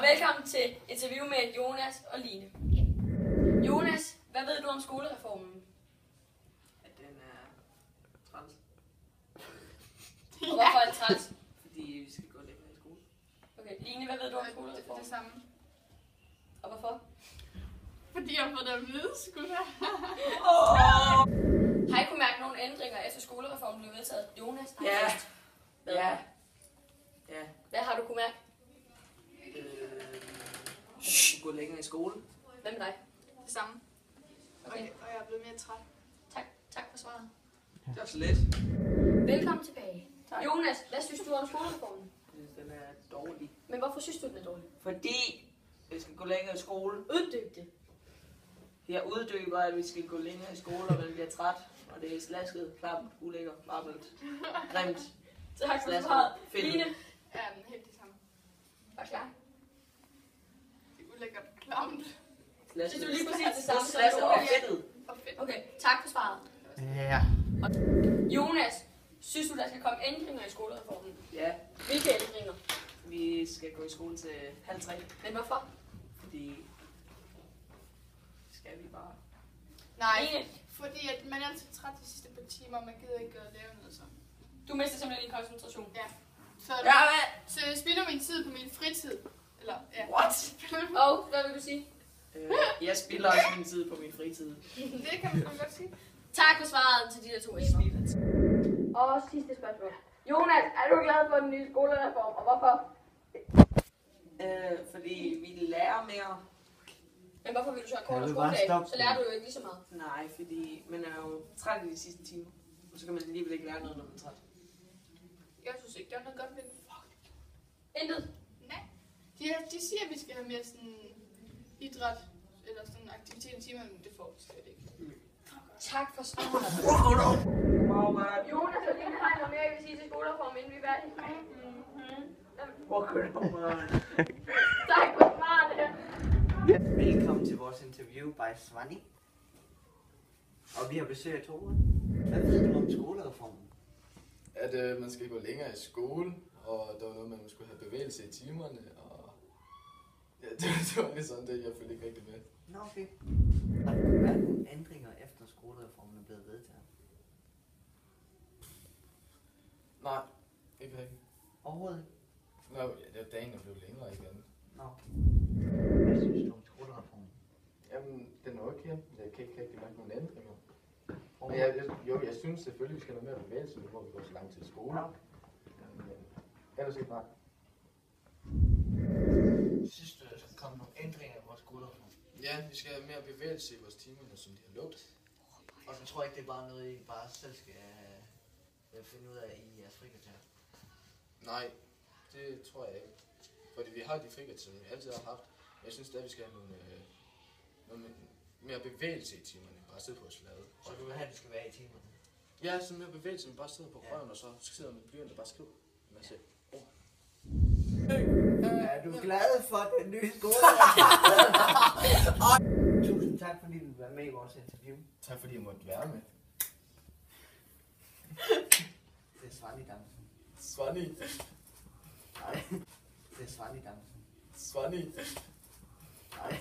Og velkommen til interview med Jonas og Line. Jonas, hvad ved du om skolereformen? At den er træls. Og hvorfor er det træls? Fordi vi skal gå længere i skole. Okay, Line, hvad ved du om skolereformen? Det samme. Og hvorfor? Fordi jeg har fået det at vide, skulle jeg. Har I kunne mærke nogle ændringer efter skolereformen blev vedtaget? Jonas? Ja. Hvad? Ja. Ja. Hvad har du kunne mærke? Gå længere i skole. Hvad med dig? Det samme. Okay. Og jeg er blevet mere træt. Tak for svaret. Det var så let. Velkommen tilbage. Tak. Jonas, hvad synes du om skolereformen? Den er dårlig. Men hvorfor synes du, den er dårlig? Fordi vi skal gå længere i skole. Uddyb det. Jeg uddyber, at vi skal gå længere i skole, og man bliver træt. Og det er slasket, klamt, ulækker, varmt, grimt. Tak for Slasket, svaret. fedt. Line, Ja, men helt det samme. var klar. Det er ulækkert klamt. Synes du lige præcis det samme som Slasket og Jonas? fedtet. Og fedt. Okay, tak for svaret. Ja. Jonas, synes du, der skal komme ændringer i skolereformen? Ja, Hvilke ændringer? vi skal gå i skole til 2:30, Men hvorfor? fordi skal vi bare. Nej, Line, fordi at man er altid træt de sidste par timer, og man gider ikke at lave noget så. du mister simpelthen din koncentration. Ja. Så, Ja, hvad? så jeg spilder min tid på min fritid. Eller, ja. What? Og hvad vil du sige? Jeg spiller også min tid på min fritid. Det kan man godt sige. Tak for svaret til de der to emner. Og sidste spørgsmål. Jonas, er du glad for den nye skolereform, og hvorfor? Fordi vi lærer mere. Men hvorfor vil du så have Jeg kortere vil bare skoledag? stoppe Så lærer du jo ikke lige så meget. Nej, fordi man er jo træt i de sidste timer. Og så kan man alligevel ikke lære noget, når man er træt. Jeg synes ikke, der er noget godt ved det. Intet. Nej. De siger, at vi skal have mere sådan idræt, eller sådan aktivitet i timer, men det får vi slet ikke. Tak for svaret. Wow, man. Jonas og Line, har I noget mere, I vil sige til skolereformen, inden vi er færdige? Tak for svaret. Velkommen til vores interview by Svani. Og vi har besøg af Tore. Hvad ved du om skolereformen? At man skal gå længere i skole, og der var noget med, at man skulle have bevægelse i timerne, og ja, det var lidt sådan det, jeg følte ikke rigtig med. Nå, okay. Har du kunne mærke nogle ændringer efter skolereformen er blevet vedtaget? Nej, ikke rigtig. Overhovedet ikke? Nå, ja, dagen er blevet længere igen. Nå, okay. Hvad synes du om skolereformen? Jamen, den er okay. Jeg kan ikke rigtig mærke nogle ændringer. Men Overhovedet. jeg synes selvfølgelig, vi skal have noget mere bevægelse, nu hvor vi går så lang tid i skole. Nå. Men ellers ikke nej. Synes du, der skal komme nogle ændringer i vores skolereform? Ja, vi skal have mere bevægelse i vores timer, som de har lukket. Og så tror jeg ikke, det er bare noget, I bare selv skal finde ud af i jeres frikvarter. Nej, det tror jeg ikke. Fordi vi har de frikvarter, som vi altid har haft. Men jeg synes stadig, vi skal have noget mere bevægelse i timerne. Bare sidde på et lade. Så du vil have, at det skal være i timerne? Ja, så mere bevægelse, men bare sidder på røven, og så sidder med blyant og bare skriver en masse ord. Er du glad for den nye skole? Tusind tak, fordi du vil være med i vores interview. Tak fordi jeg måtte være med. Det er Svani Damsen. Svani. Nej. Det er Svani Damsen. Svani. Nej.